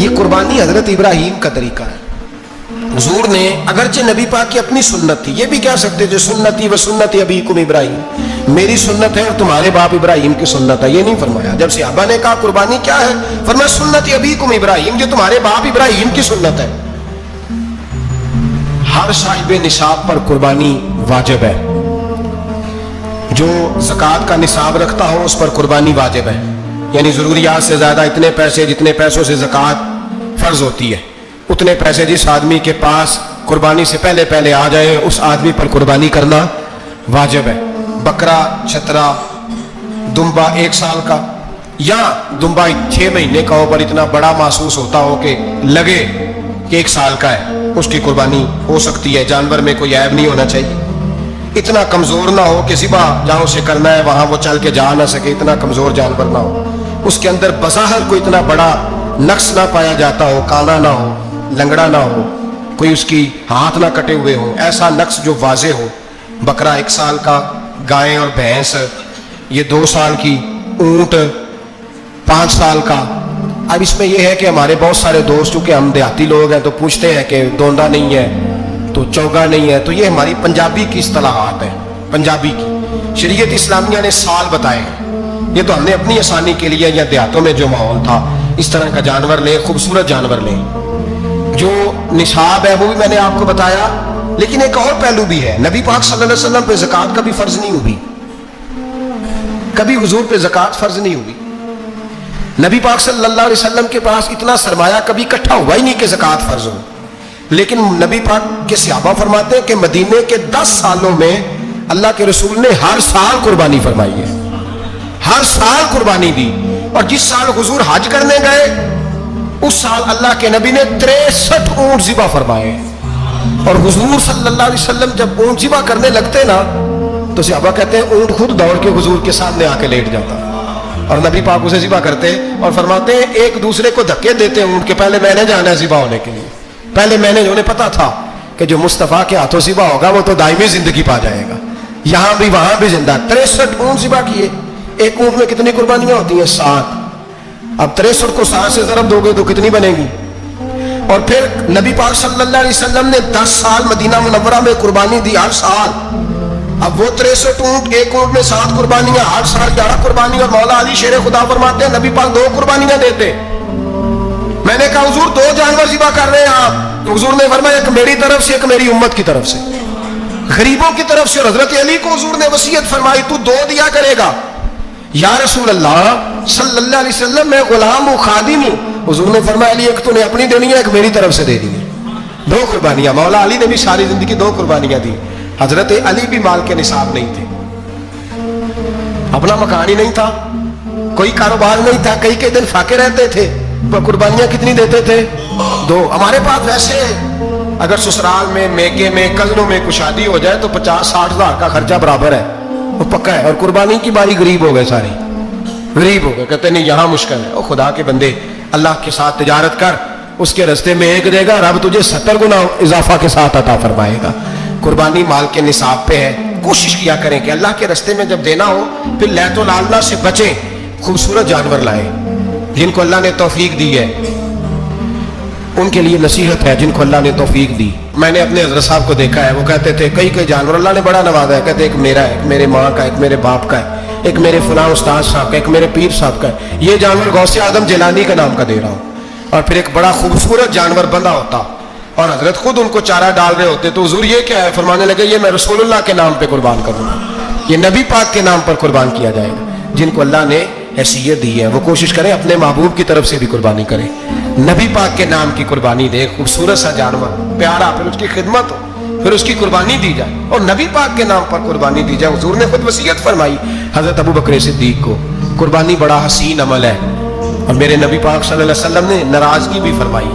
یہ قربانی حضرت ابراہیم کا طریقہ ہے. حضور نے اگرچہ نبی پاک کی اپنی سنت تھی، یہ بھی کہہ سکتے تھے سنتی و سنت ابیکم ابراہیم، میری سنت ہے اور تمہارے باپ ابراہیم کی سنت ہے. یہ نہیں فرمایا. جب صحابہ نے کہا قربانی کیا ہے، فرمایا سنت ابیکم ابراہیم، جو تمہارے باپ ابراہیم کی سنت ہے. ہر صاحب نصاب پر قربانی واجب ہے. جو زکوٰۃ کا نصاب رکھتا ہو اس پر قربانی واجب ہے، یعنی ضروریات سے زیادہ اتنے پیسے، جتنے پیسوں سے زکوٰۃ فرض ہوتی ہے اتنے پیسے جس آدمی کے پاس قربانی سے پہلے پہلے آ جائے اس آدمی پر قربانی کرنا واجب ہے. بکرا، چھترا، دمبا 1 سال کا یا دمبا 6 مہینے کا ہو پر اتنا بڑا محسوس ہوتا ہو کہ لگے کہ 1 سال کا ہے، اس کی قربانی ہو سکتی ہے. جانور میں کوئی عیب نہیں ہونا چاہیے، اتنا کمزور نہ ہو کہ ذبح جہاں اسے کرنا ہے وہاں وہ چل کے جا نہ سکے، اتنا کمزور جانور نہ ہو، اس کے اندر بظاہر کوئی اتنا بڑا نقص نہ پایا جاتا ہو، کانا نہ ہو، لنگڑا نہ ہو، کوئی اس کی ہاتھ نہ کٹے ہوئے ہوں، ایسا نقص جو واضح ہو. بکرا 1 سال کا، گائے اور بھینس یہ 2 سال کی، اونٹ 5 سال کا. اب اس میں یہ ہے کہ ہمارے بہت سارے دوست چونکہ ہم دیہاتی لوگ ہیں تو پوچھتے ہیں کہ دوندا نہیں ہے تو چوگا نہیں ہے، تو یہ ہماری پنجابی کی اصطلاحات ہیں. پنجابی کی شریعت اسلامیہ نے سال بتائے ہیں، یہ تو ہم نے اپنی آسانی کے لیے، یا دیہاتوں میں جو ماحول تھا اس طرح کا جانور لیں، خوبصورت جانور لیں. جو نصاب ہے وہ بھی میں نے آپ کو بتایا، لیکن ایک اور پہلو بھی ہے. نبی پاک صلی اللہ علیہ وسلم پہ زکوٰۃ کبھی فرض نہیں ہوئی، کبھی حضور پہ زکوٰۃ فرض نہیں ہوئی. نبی پاک صلی اللہ علیہ وسلم کے پاس اتنا سرمایہ کبھی اکٹھا ہوا ہی نہیں کہ زکوٰۃ فرض ہو. لیکن نبی پاک کے صحابہ فرماتے ہیں کہ مدینے کے 10 سالوں میں اللہ کے رسول نے ہر سال قربانی فرمائی ہے، ہر سال قربانی دی. اور جس سال حضور حج کرنے گئے اس سال اللہ کے نبی نے 63 اونٹ ذبح فرمائے. اور حضور صلی اللہ علیہ وسلم جب اونٹ ذبح کرنے لگتے نا تو صحابہ کہتے ہیں اونٹ خود دوڑ کے حضور کے سامنے آ کے لیٹ جاتا اور نبی پاک اسے ذبح کرتے اور فرماتے ہیں ایک دوسرے کو دھکے دیتے اونٹ کے، پہلے میں نے جانا ہے ذبح ہونے کے لیے، پہلے میں نے، انہیں پتا تھا کہ جو مصطفیٰ کے ہاتھوں ذبح ہوگا وہ تو دائمی زندگی پا جائے گا، یہاں بھی وہاں بھی زندہ. 63 اونٹ ذبح کیے. ایک اونٹ میں کتنی قربانیاں ہوتی ہیں؟ 7. اب 63 کو 7 سے ضرب دو گے تو کتنی بنے گی؟ اور پھر نبی پاک صلی اللہ علیہ وسلم نے 10 سال مدینہ منورہ میں قربانی دی، ہر سال. اب وہ 63 اونٹ، ایک اونٹ میں 7 قربانیاں، ہر سال 11 قربانی. اور مولا علی شیر خدا فرماتے ہیں نبی پاک 2 قربانیاں دیتے. میں نے کہا حضور 2 جانور ذبح کر رہے ہیں آپ، تو حضور نے فرمایا ایک میری طرف سے ایک میری امت کی طرف سے، غریبوں کی طرف سے. اور حضرت علی کو حضور نے وصیت فرمائی تو 2 دیا کرے گا. یا رسول اللہ صلی اللہ علیہ وسلم میں غلام ہوں، خادم ہوں. حضور نے فرمایا علی ایک تو نے اپنی دینی ہے، ایک میری طرف سے دے دی ہے. 2 قربانیاں. مولا علی نے بھی ساری زندگی 2 قربانیاں دی. حضرت علی بھی مال کے نصاب نہیں تھے، اپنا مکان ہی نہیں تھا، کوئی کاروبار نہیں تھا، کئی دن فاقے رہتے تھے. قربانیاں کتنی دیتے تھے؟ 2. ہمارے پاس ویسے اگر سسرال میں، میکے میں، کزنوں میں کچھ شادی ہو جائے تو 50-60 ہزار کا خرچہ برابر ہے، وہ پکا ہے. اور قربانی کی باری غریب ہو گئے، سارے غریب ہو گئے، کہتے نہیں یہاں مشکل ہے. او خدا کے بندے، اللہ کے ساتھ تجارت کر، اس کے رستے میں 1 دے گا، رب تجھے 70 گنا اضافہ کے ساتھ عطا فرمائے گا. قربانی مال کے نصاب پہ ہے. کوشش کیا کریں کہ اللہ کے رستے میں جب دینا ہو پھر لیت و لالنا سے بچیں، خوبصورت جانور لائیں. جن کو اللہ نے توفیق دی ہے ان کے لیے نصیحت ہے، جن کو اللہ نے توفیق دی. میں نے اپنے حضرت صاحب کو دیکھا ہے، وہ کہتے تھے کئی جانور اللہ نے بڑا نوازا ہے، کہتے ایک میرا ہے، ایک میرے ماں کا، ایک میرے باپ کا ہے، ایک میرے فلاں استاد صاحب کا، ایک میرے پیر صاحب کا ہے. یہ جانور غوث اعظم جیلانی کا نام کا دے رہا ہوں. اور پھر ایک بڑا خوبصورت جانور بندہ ہوتا اور حضرت خود ان کو چارہ ڈال رہے ہوتے تو حضور یہ کیا ہے؟ فرمانے لگے یہ میں رسول اللہ کے نام پہ قربان کروں گا، یہ نبی پاک کے نام پر قربان کیا جائے گا. جن کو اللہ نے حیثیت دی ہے وہ کوشش کریں اپنے محبوب کی طرف سے بھی قربانی کریں، نبی پاک کے نام کی قربانی دے. خوبصورت سا جانور پیارا، پھر اس کی خدمت ہو، پھر اس کی قربانی دی جائے اور نبی پاک کے نام پر قربانی دی جائے. حضور نے خود وصیت فرمائی حضرت ابو بکر صدیق کو، قربانی بڑا حسین عمل ہے. اور میرے نبی پاک صلی اللہ علیہ وسلم نے ناراضگی بھی فرمائی،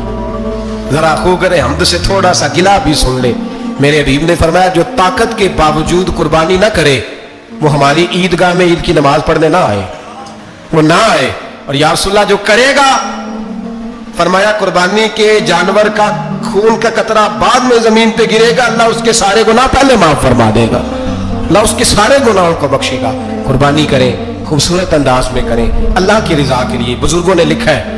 ذرا خو کرے حمد سے تھوڑا سا گلا بھی سن لے. میرے حبیب نے فرمایا جو طاقت کے باوجود قربانی نہ کرے وہ ہماری عیدگاہ میں عید کی نماز پڑھنے نہ آئے، وہ نہ آئے. اور یا رسول اللہ جو کرے گا، فرمایا قربانی کے جانور کا خون کا قطرہ بعد میں زمین پہ گرے گا، اللہ اس کے سارے گناہ پہلے معاف فرما دے گا، اللہ اس کے سارے گناہوں کو بخشے گا. قربانی کریں، خوبصورت انداز میں کریں اللہ کی رضا کے لیے. بزرگوں نے لکھا ہے